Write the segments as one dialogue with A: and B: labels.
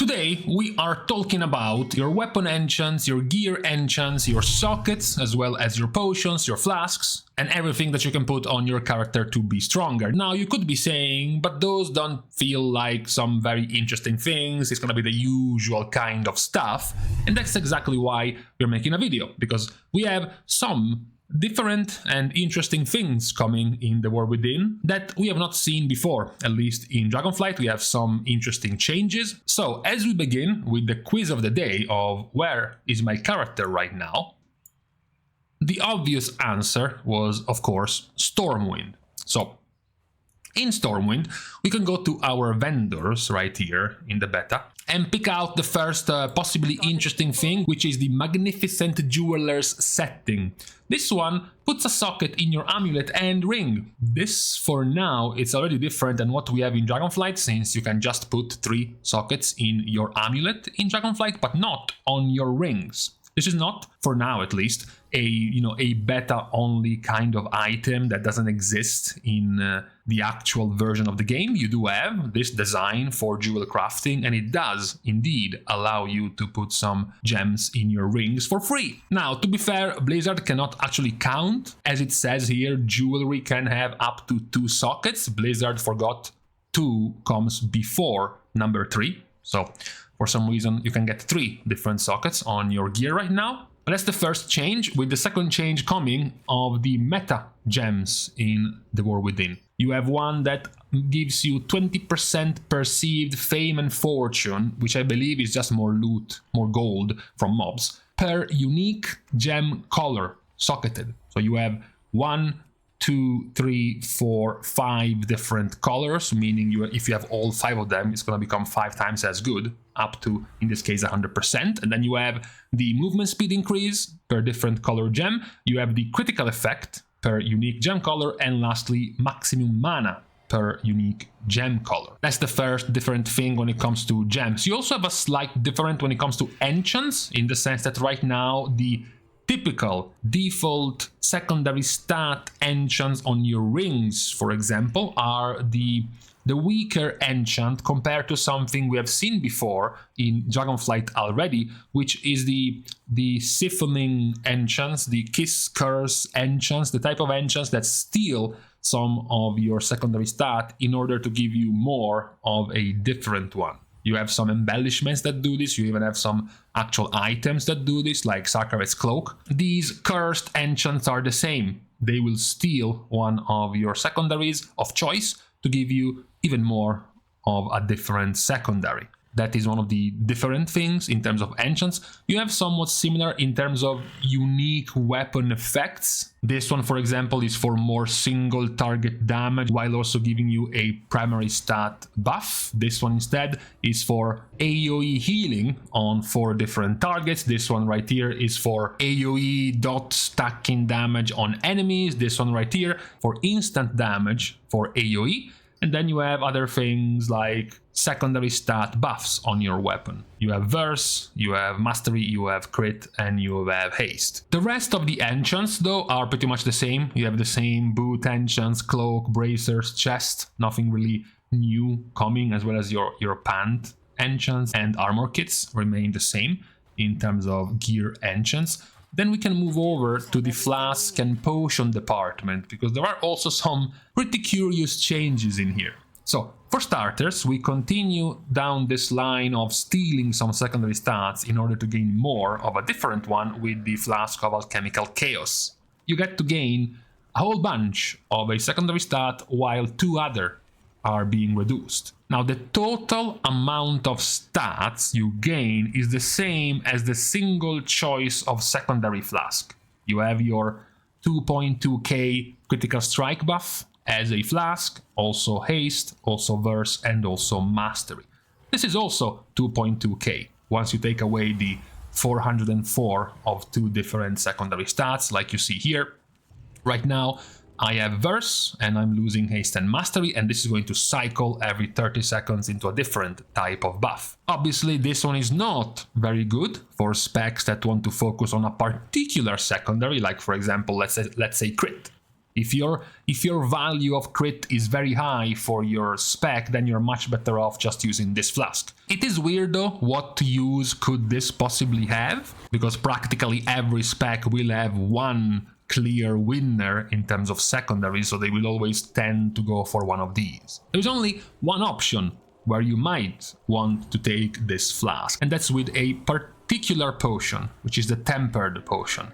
A: Today we are talking about your weapon enchants, your gear enchants, your sockets, as well as your potions, your flasks, and everything that you can put on your character to be stronger. Now you could be saying, but those don't feel like some very interesting things, it's gonna be the usual kind of stuff, and that's exactly why we're making a video, because we have some different and interesting things coming in the War Within that we have not seen before. At least in Dragonflight we have some interesting changes. So as we begin with the quiz of the day of where is my character right now, the obvious answer was, of course, Stormwind. So in Stormwind we can go to our vendors right here in the beta and pick out the first possibly interesting thing, which is the Magnificent Jeweler's setting. This one puts a socket in your amulet and ring. This, for now, it's already different than what we have in Dragonflight, since you can just put 3 sockets in your amulet in Dragonflight, but not on your rings. This is not, for now at least, a beta-only kind of item that doesn't exist in the actual version of the game. You do have this design for jewel crafting, and it does indeed allow you to put some gems in your rings for free. Now, to be fair, Blizzard cannot actually count. As it says here, jewelry can have up to 2 sockets. Blizzard forgot 2 comes before number 3. So for some reason, you can get 3 different sockets on your gear right now. But that's the first change, with the second change coming of the meta gems in the War Within. You have one that gives you 20% perceived fame and fortune, which I believe is just more loot, more gold from mobs, per unique gem color socketed. So you have 1, 2, 3, 4, 5 different colors, meaning if you have all 5 of them, it's going to become 5 times as good, up to, in this case, 100%. And then you have the movement speed increase per different color gem, you have the critical effect per unique gem color, and lastly, maximum mana per unique gem color. That's the first different thing when it comes to gems. You also have a slight different when it comes to enchants, in the sense that right now the typical default secondary stat enchants on your rings, for example, are the weaker enchant compared to something we have seen before in Dragonflight already, which is the siphoning enchants, the kiss curse enchants, the type of enchants that steal some of your secondary stat in order to give you more of a different one. You have some embellishments that do this, you even have some actual items that do this, like Sarkaret's Cloak. These cursed enchants are the same. They will steal one of your secondaries of choice to give you even more of a different secondary. That is one of the different things in terms of enchants. You have somewhat similar in terms of unique weapon effects. This one, for example, is for more single target damage while also giving you a primary stat buff. This one instead is for AoE healing on 4 different targets. This one right here is for AoE dot stacking damage on enemies. This one right here for instant damage for AoE. And then you have other things like secondary stat buffs on your weapon. You have Verse, you have Mastery, you have Crit, and you have Haste. The rest of the enchants, though, are pretty much the same. You have the same boot enchants, cloak, bracers, chest, nothing really new coming, as well as your pant enchants and armor kits remain the same in terms of gear enchants. Then we can move over to the flask and potion department, because there are also some pretty curious changes in here. So, for starters, we continue down this line of stealing some secondary stats in order to gain more of a different one with the Flask of Alchemical Chaos. You get to gain a whole bunch of a secondary stat while 2 other are being reduced. Now, the total amount of stats you gain is the same as the single choice of secondary flask. You have your 2.2k critical strike buff as a flask, also haste, also verse, and also mastery. This is also 2.2k once you take away the 404 of 2 different secondary stats like you see here. Right now, I have Verse, and I'm losing Haste and Mastery, and this is going to cycle every 30 seconds into a different type of buff. Obviously, this one is not very good for specs that want to focus on a particular secondary, like, for example, let's say Crit. If your value of crit is very high for your spec, then you're much better off just using this flask. It is weird though, what use could this possibly have? Because practically every spec will have one clear winner in terms of secondary, so they will always tend to go for one of these. There's only one option where you might want to take this flask, and that's with a particular potion, which is the Tempered Potion.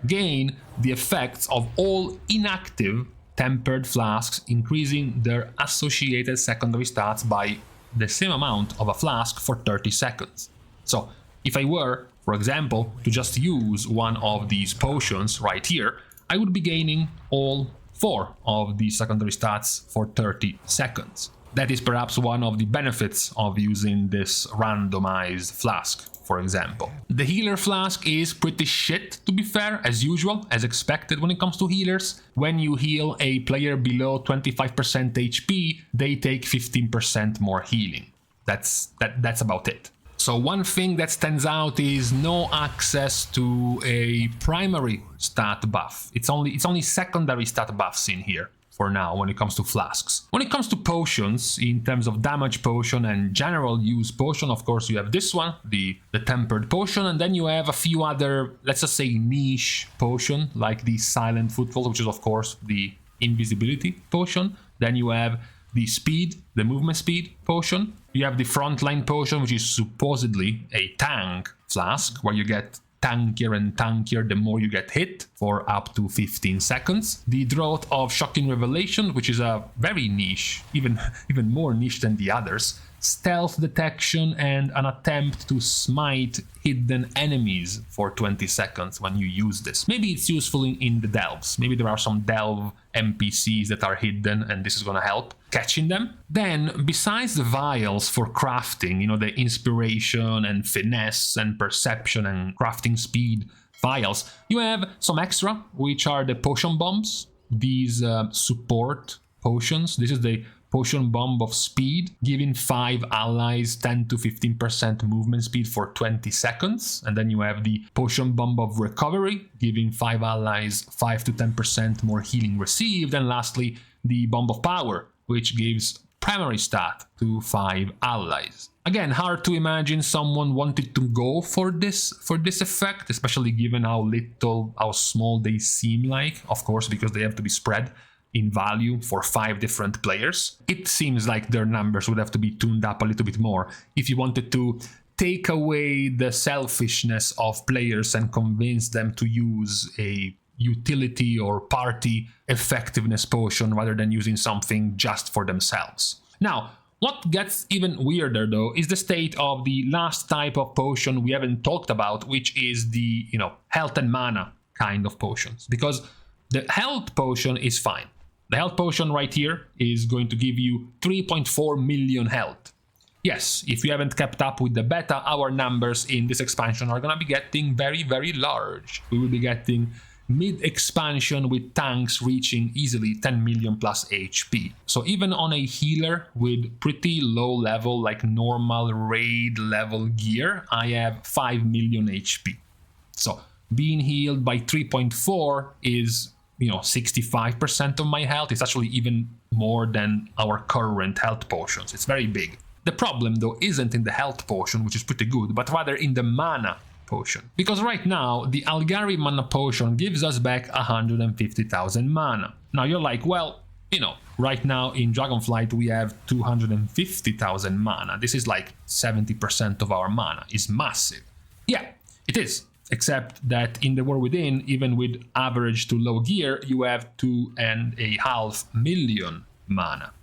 A: Gain the effects of all inactive tempered flasks, increasing their associated secondary stats by the same amount of a flask for 30 seconds. So if I were, for example, to just use one of these potions right here, I would be gaining all 4 of these secondary stats for 30 seconds. That is perhaps one of the benefits of using this randomized flask, for example. The healer flask is pretty shit, to be fair, as usual, as expected when it comes to healers. When you heal a player below 25% HP, they take 15% more healing. That's about it. So one thing that stands out is no access to a primary stat buff. It's only secondary stat buffs in here for now when it comes to flasks. When it comes to potions, in terms of damage potion and general use potion, of course you have this one, the Tempered Potion, and then you have a few other, let's just say, niche potion, like the Silent Footfall, which is of course the Invisibility Potion. Then you have the Speed, the Movement Speed Potion. You have the Frontline Potion, which is supposedly a tank flask, where you get tankier and tankier the more you get hit for up to 15 seconds. The Drought of Shocking Revelation, which is a very niche, even more niche than the others. Stealth detection and an attempt to smite hidden enemies for 20 seconds when you use this. Maybe it's useful in the delves. Maybe there are some delve NPCs that are hidden and this is gonna help catching them. Then, besides the vials for crafting, the inspiration and finesse and perception and crafting speed vials, you have some extra, which are the potion bombs. These support potions. This is the Potion Bomb of Speed, giving 5 allies 10 to 15% movement speed for 20 seconds. And then you have the Potion Bomb of Recovery, giving 5 allies 5 to 10% more healing received. And lastly, the Bomb of Power, which gives primary stat to 5 allies. Again, hard to imagine someone wanted to go for this effect, especially given how small they seem like, of course, because they have to be spread in value for 5 different players. It seems like their numbers would have to be tuned up a little bit more if you wanted to take away the selfishness of players and convince them to use a utility or party effectiveness potion rather than using something just for themselves. Now, what gets even weirder though is the state of the last type of potion we haven't talked about, which is the, health and mana kind of potions. Because the health potion is fine. The health potion right here is going to give you 3.4 million health. Yes, if you haven't kept up with the beta, our numbers in this expansion are gonna be getting very, very large. We will be getting mid-expansion with tanks reaching easily 10 million plus HP. So even on a healer with pretty low level, like normal raid level gear, I have 5 million HP. So being healed by 3.4 is 65% of my health. It's actually even more than our current health potions. It's very big. The problem though isn't in the health potion, which is pretty good, but rather in the mana potion. Because right now, the Algari mana potion gives us back 150,000 mana. Now you're like, well, right now in Dragonflight we have 250,000 mana. This is like 70% of our mana. It's massive. Yeah, it is. Except that in the War Within, even with average to low gear, you have 2.5 million mana.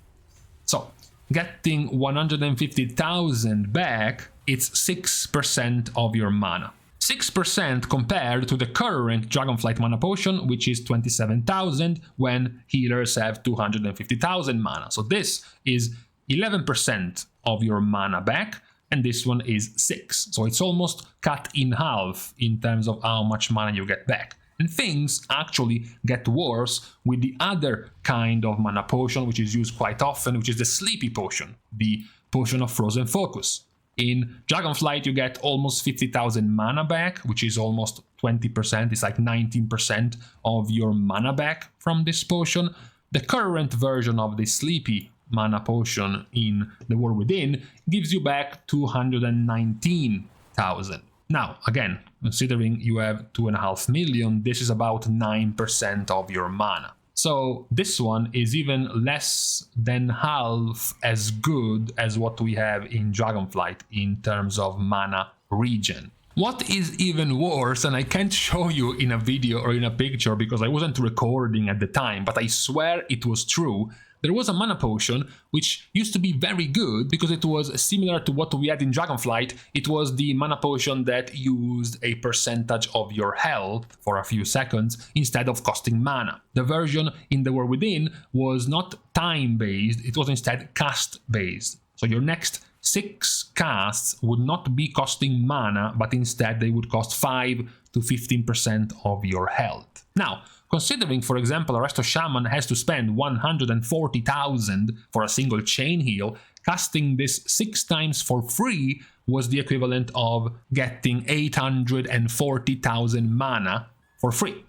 A: So, getting 150,000 back, it's 6% of your mana. 6% compared to the current Dragonflight mana potion, which is 27,000 when healers have 250,000 mana. So this is 11% of your mana back, and this one is 6. So it's almost cut in half in terms of how much mana you get back. And things actually get worse with the other kind of mana potion, which is used quite often, which is the Sleepy Potion, the Potion of Frozen Focus. In Dragonflight, you get almost 50,000 mana back, which is almost 20%, it's like 19% of your mana back from this potion. The current version of the Sleepy mana potion in the War Within gives you back 219,000. Now, again, considering you have 2.5 million, this is about 9% of your mana. So this one is even less than half as good as what we have in Dragonflight in terms of mana regen. What is even worse, and I can't show you in a video or in a picture because I wasn't recording at the time, but I swear it was true, there was a mana potion which used to be very good because it was similar to what we had in Dragonflight. It was the mana potion that used a percentage of your health for a few seconds instead of costing mana. The version in the War Within was not time-based, it was instead cast-based. So your next 6 casts would not be costing mana, but instead they would cost 5 to 15% of your health. Now, considering, for example, a Resto Shaman has to spend 140,000 for a single chain heal, casting this 6 times for free was the equivalent of getting 840,000 mana for free.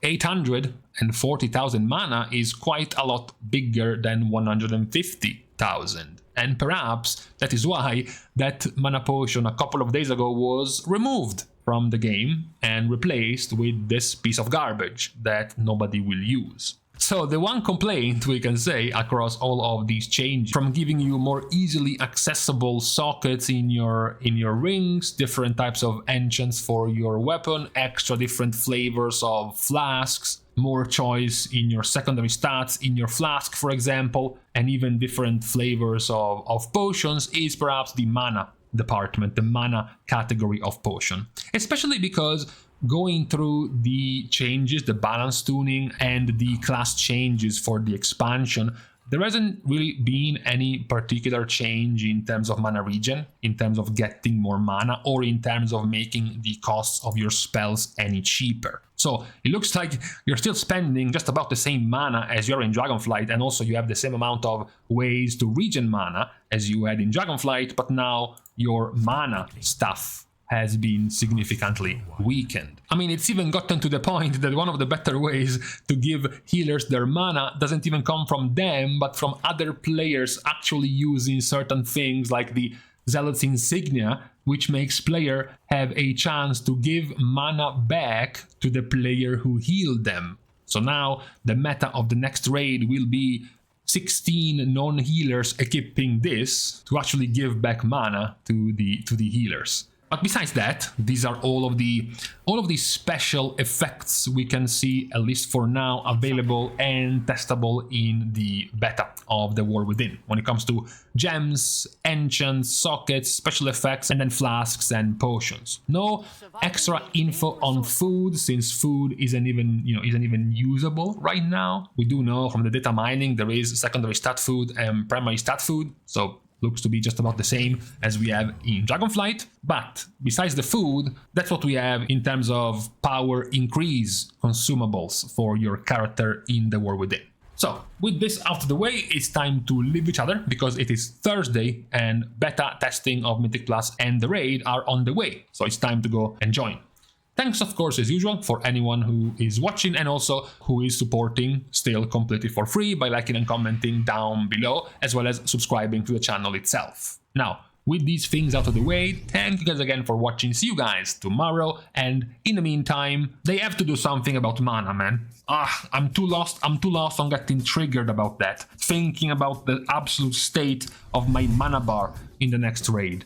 A: 840,000 mana is quite a lot bigger than 150,000. And perhaps that is why that mana potion a couple of days ago was removed from the game and replaced with this piece of garbage that nobody will use. So the one complaint we can say across all of these changes, from giving you more easily accessible sockets in your rings, different types of enchants for your weapon, extra different flavors of flasks, more choice in your secondary stats, in your flask for example, and even different flavors of potions, is perhaps the mana department, the mana category of potion. Especially because going through the changes, the balance tuning and the class changes for the expansion, there hasn't really been any particular change in terms of mana regen, in terms of getting more mana, or in terms of making the costs of your spells any cheaper. So it looks like you're still spending just about the same mana as you are in Dragonflight, and also you have the same amount of ways to regen mana as you had in Dragonflight, but now your mana stuff has been significantly weakened. I mean, it's even gotten to the point that one of the better ways to give healers their mana doesn't even come from them, but from other players actually using certain things like the Zealot's Insignia, which makes player have a chance to give mana back to the player who healed them. So now the meta of the next raid will be 16 non-healers equipping this to actually give back mana to the healers. But besides that, these are all of the special effects we can see, at least for now, available and testable in the beta of the War Within. When it comes to gems, enchants, sockets, special effects, and then flasks and potions. No extra info on food, since food isn't even usable right now. We do know from the data mining there is secondary stat food and primary stat food, so looks to be just about the same as we have in Dragonflight. But besides the food, that's what we have in terms of power increase consumables for your character in the War Within. So with this out of the way, it's time to leave each other because it is Thursday and beta testing of Mythic Plus and the raid are on the way. So it's time to go and join. Thanks, of course, as usual, for anyone who is watching and also who is supporting still completely for free by liking and commenting down below, as well as subscribing to the channel itself. Now, with these things out of the way, thank you guys again for watching. See you guys tomorrow, and in the meantime, they have to do something about mana, man. I'm too lost on getting triggered about that, thinking about the absolute state of my mana bar in the next raid.